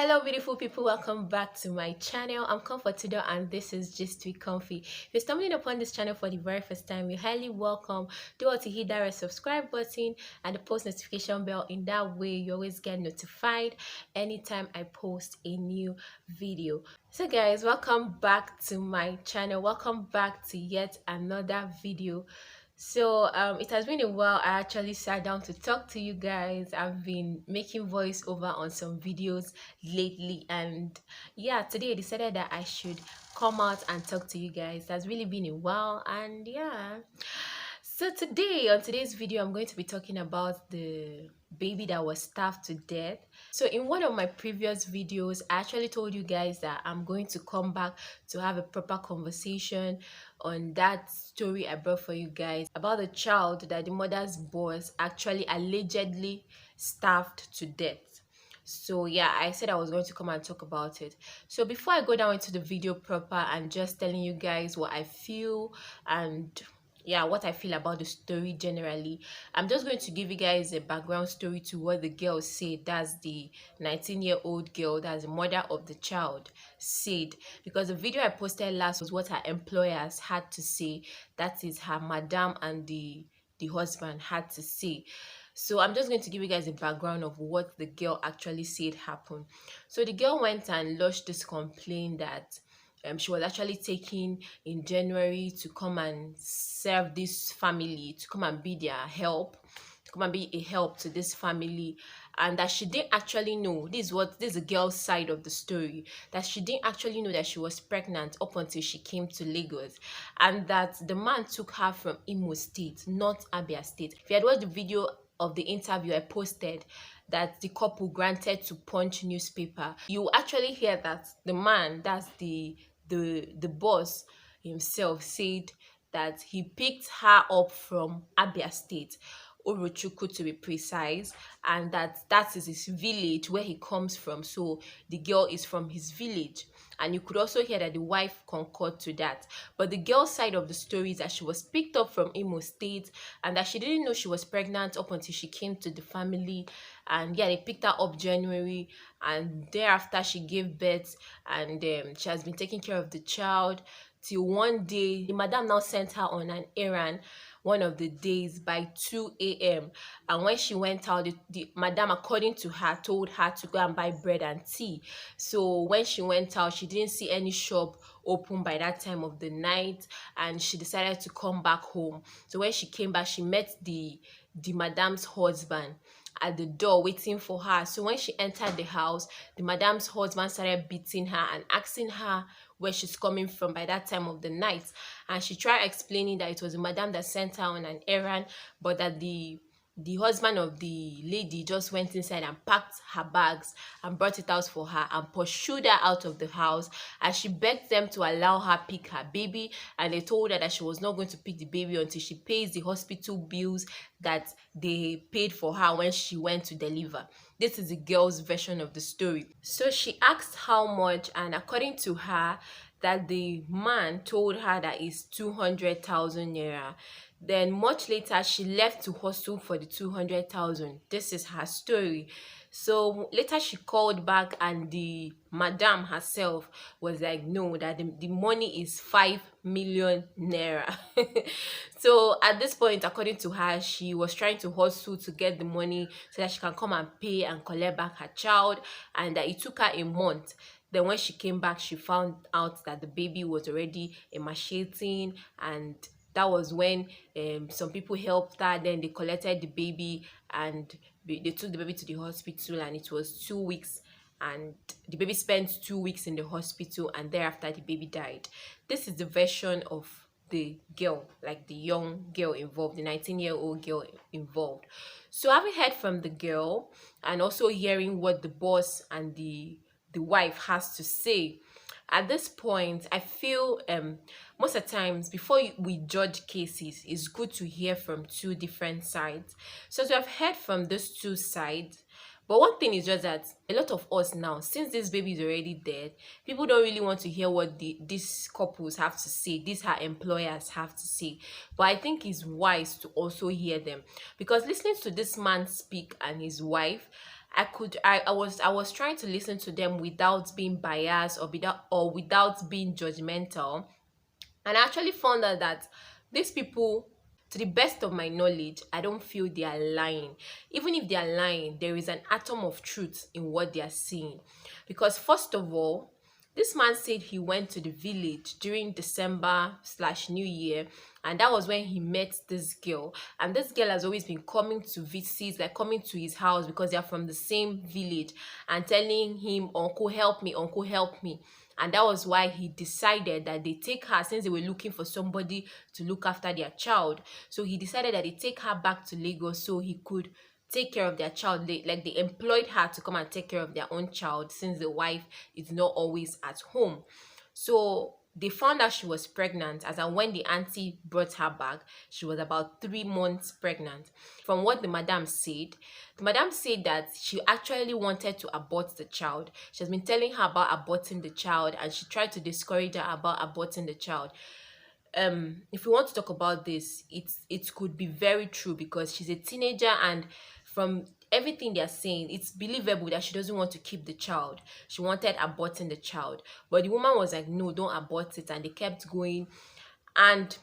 Hello beautiful people, welcome back to my channel. I'm Comfortable and this is Just to Be Comfy. If you're stumbling upon this channel for the very first time, you're highly welcome. Do want to hit that red subscribe button and the post notification bell. In that way you always get notified anytime I post a new video. So guys, welcome back to my channel. Welcome back to yet another video. So it has been a while. I actually sat down to talk to you guys. I've been making voiceover on some videos lately, and yeah, today I decided that I should come out and talk to you guys. It has really been a while, and yeah. So today, on today's video, I'm going to be talking about the baby that was starved to death. So in one of my previous videos, I actually told you guys that I'm going to come back to have a proper conversation on that story I brought for you guys about the child that the mother's boss actually allegedly starved to death. So yeah, I said I was going to come and talk about it. So before I go down into the video proper and just telling you guys what I feel and yeah, what I feel about the story generally, I'm just going to give you guys a background story to what the girl said. That's the 19-year-old girl, that's the mother of the child, said, because the video I posted last was what her employers had to say. That is, her madam and the husband had to say. So I'm just going to give you guys a background of what the girl actually said happened. So the girl went and lodged this complaint that she was actually taken in January to come and serve this family, to come and be their help, to come and be a help to this family, and that she didn't actually know, this is the girl's side of the story, that she didn't actually know that she was pregnant up until she came to Lagos, and that the man took her from Imo State, not Abia State. If you had watched the video of the interview I posted that the couple granted to Punch newspaper, you actually hear that the man, that's the boss himself, said that he picked her up from Abia State, Orochukwu to be precise, and that is his village where he comes from. So the girl is from his village, and you could also hear that the wife concurred to that. But the girl's side of the story is that she was picked up from Imo State and that she didn't know she was pregnant up until she came to the family. And yeah, they picked her up January, and thereafter she gave birth, and she has been taking care of the child till one day the madam now sent her on an errand one of the days by 2 a.m. And when she went out, the madam, according to her, told her to go and buy bread and tea. So when she went out, she didn't see any shop open by that time of the night, and she decided to come back home. So when she came back, she met the madam's husband at the door waiting for her. So when she entered the house, the madam's husband started beating her and asking her where she's coming from by that time of the night. And she tried explaining that it was the madam that sent her on an errand, but that the husband of the lady just went inside and packed her bags and brought it out for her and pursued her out of the house. And she begged them to allow her pick her baby, and they told her that she was not going to pick the baby until she pays the hospital bills that they paid for her when she went to deliver. This is the girl's version of the story. So she asked how much, and according to her, that the man told her that it's 200,000 naira. Then much later, she left to hustle for the 200,000. This is her story. So later she called back, and the madam herself was like, no, that the money is 5 million naira. So at this point, according to her, she was trying to hustle to get the money so that she can come and pay and collect back her child, and that it took her a month. Then when she came back, she found out that the baby was already emaciating, and that was when some people helped her. Then they collected the baby and they took the baby to the hospital, and it was 2 weeks, and the baby spent 2 weeks in the hospital, and thereafter the baby died. This is the version of the girl, like the young girl involved, the 19-year-old girl involved. So having heard from the girl and also hearing what the boss and the wife has to say, at this point I feel most of the times before we judge cases, it's good to hear from two different sides. So as we have heard from those two sides, but one thing is just that a lot of us now, since this baby is already dead, people don't really want to hear what these couples have to say, these her employers have to say. But I think it's wise to also hear them, because listening to this man speak and his wife, I was trying to listen to them without being biased or without being judgmental. And I actually found out that these people, to the best of my knowledge, I don't feel they are lying. Even if they are lying, there is an atom of truth in what they are saying. Because first of all, this man said he went to the village during December slash New Year, and that was when he met this girl. And this girl has always been coming to visit, like coming to his house because they are from the same village, and telling him, "Uncle, help me, uncle, help me." And that was why he decided that they take her, since they were looking for somebody to look after their child. So he decided that they take her back to Lagos so he could take care of their child. They employed her to come and take care of their own child, since the wife is not always at home. So they found out she was pregnant, as and when the auntie brought her back, she was about 3 months pregnant. From what the madam said that she actually wanted to abort the child. She has been telling her about aborting the child, and she tried to discourage her about aborting the child. If we want to talk about this, it could be very true, because she's a teenager, and from everything they're saying, it's believable that she doesn't want to keep the child. She wanted aborting the child, but the woman was like, "No, don't abort it," and they kept going. And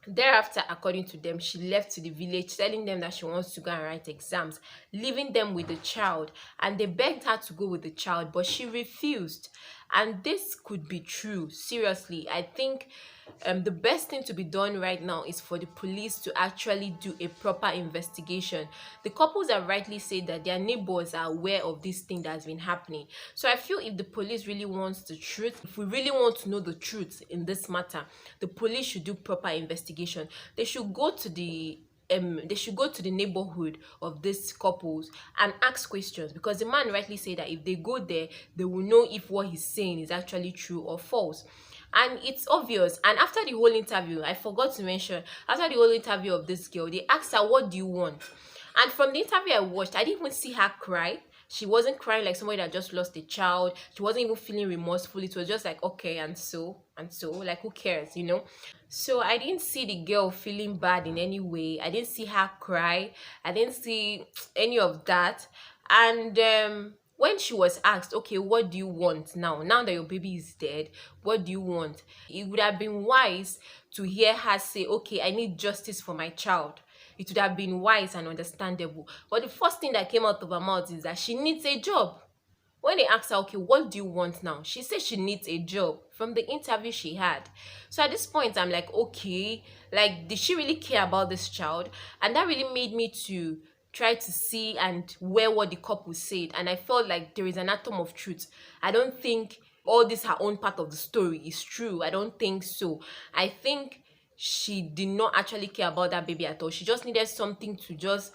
thereafter, according to them, she left to the village, telling them that she wants to go and write exams, leaving them with the child. And they begged her to go with the child, but she refused. And this could be true. Seriously, I think the best thing to be done right now is for the police to actually do a proper investigation. The couples have rightly said that their neighbors are aware of this thing that has been happening. So I feel if the police really wants the truth, if we really want to know the truth in this matter, the police should do proper investigation. They should go to the neighborhood of these couples and ask questions, because the man rightly said that if they go there, they will know if what he's saying is actually true or false. And it's obvious. And after the whole interview, I forgot to mention, after the whole interview of this girl, they asked her, "What do you want?" And from the interview I watched, I didn't even see her cry. She wasn't crying like somebody that just lost a child. She wasn't even feeling remorseful. It was just like, okay, and so, like, who cares? So I didn't see the girl feeling bad in any way. I didn't see her cry. I didn't see any of that. And when she was asked, "Okay, what do you want now that your baby is dead, what do you want?" It would have been wise to hear her say, "Okay, I need justice for my child." It would have been wise and understandable. But the first thing that came out of her mouth is that she needs a job. When they asked her, "Okay, what do you want now?" she said she needs a job from the interview she had. So at this point, I'm like, okay, like, did she really care about this child? And that really made me to try to see and weigh what the couple said. And I felt like there is an atom of truth. I don't think all this her own part of the story is true. I don't think so. I think she did not actually care about that baby at all. She just needed something to just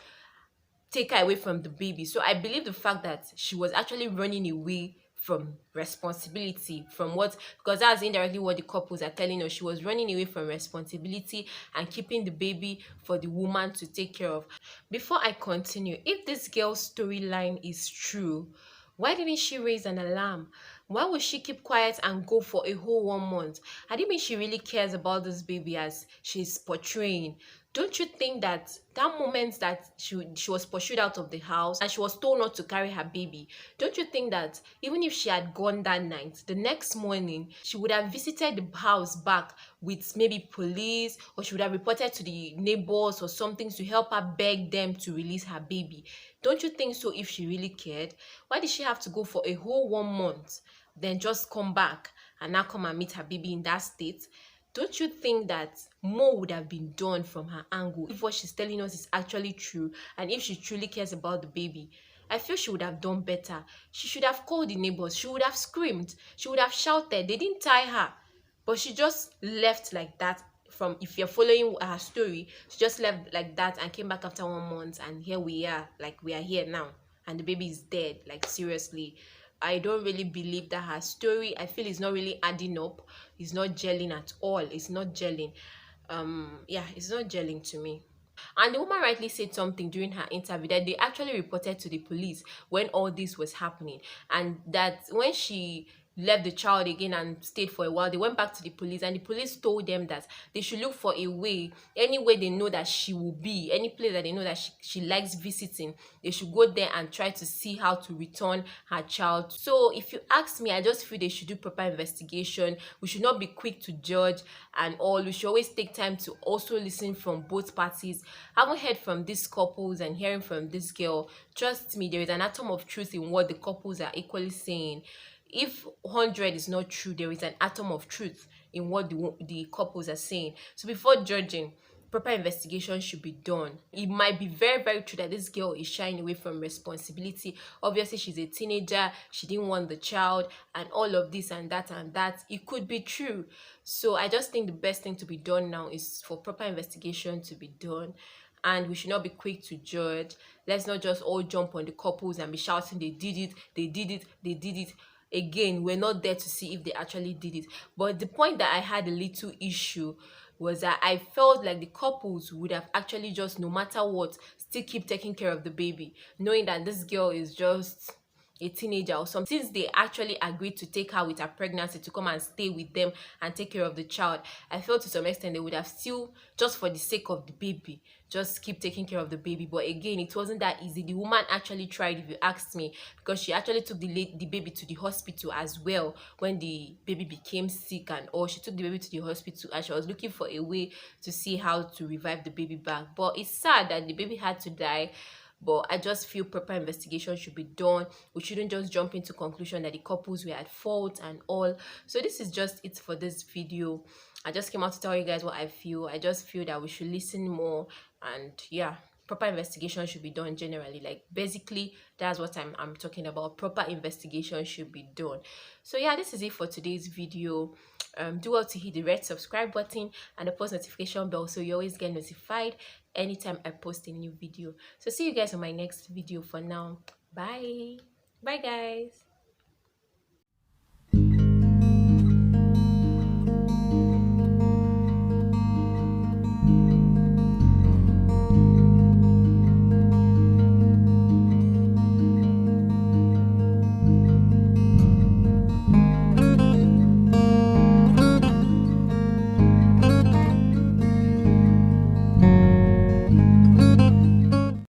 take her away from the baby. So I believe the fact that she was actually running away from responsibility, from what, because that's indirectly what the couples are telling us. She was running away from responsibility and keeping the baby for the woman to take care of. Before I continue, if this girl's storyline is true, why didn't she raise an alarm? Why would she keep quiet and go for a whole 1 month? I didn't mean she really cares about this baby as she's portraying. Don't you think that that moment that she was pursued out of the house and she was told not to carry her baby, don't you think that even if she had gone that night, the next morning she would have visited the house back with maybe police, or she would have reported to the neighbors or something to help her beg them to release her baby? Don't you think so if she really cared? Why did she have to go for a whole 1 month, then just come back and now come and meet her baby in that state? Don't you think that more would have been done from her angle if what she's telling us is actually true, and if she truly cares about the baby? I feel she would have done better. She should have called the neighbors. She would have screamed. She would have shouted. They didn't tie her, but she just left like that. From, if you're following her story, she just left like that and came back after 1 month, and here we are, like, we are here now, and the baby is dead. Like, seriously, I don't really believe that her story, I feel, is not really adding up. It's not gelling at all. It's not gelling. Yeah, it's not gelling to me. And the woman rightly said something during her interview that they actually reported to the police when all this was happening, and that when she left the child again and stayed for a while. They went back to the police, and the police told them that they should look for a way, any way they know that she will be, any place that they know that she likes visiting, they should go there and try to see how to return her child. So if you ask me, I just feel they should do proper investigation. We should not be quick to judge and all. We should always take time to also listen from both parties. Having heard from these couples and hearing from this girl, trust me, there is an atom of truth in what the couples are equally saying. If 100 is not true, there is an atom of truth in what the couples are saying. So before judging, proper investigation should be done. It might be very, very true that this girl is shying away from responsibility. Obviously, she's a teenager, she didn't want the child, and all of this and that and that. It could be true. So I just think the best thing to be done now is for proper investigation to be done. And we should not be quick to judge. Let's not just all jump on the couples and be shouting, they did it, they did it, they did it. Again, we're not there to see if they actually did it. But the point that I had a little issue was that I felt like the couples would have actually just, no matter what, still keep taking care of the baby, knowing that this girl is just a teenager or something. Since they actually agreed to take her with her pregnancy to come and stay with them and take care of the child, I felt to some extent they would have still, just for the sake of the baby, just keep taking care of the baby. But again, it wasn't that easy. The woman actually tried, if you asked me, because she actually took the baby to the hospital as well when the baby became sick and all. She took the baby to the hospital and she was looking for a way to see how to revive the baby back. But it's sad that the baby had to die. But I just feel proper investigation should be done. We shouldn't just jump into conclusion that the couples were at fault and all. So this is just it for this video. I just came out to tell you guys what I feel. I just feel that we should listen more, and yeah, proper investigation should be done generally. Like basically that's what I'm talking about. Proper investigation should be done. So yeah, this is it for today's video. Do well to hit the red subscribe button and the post notification bell so you always get notified anytime I post a new video. So see you guys on my next video. For now, bye guys.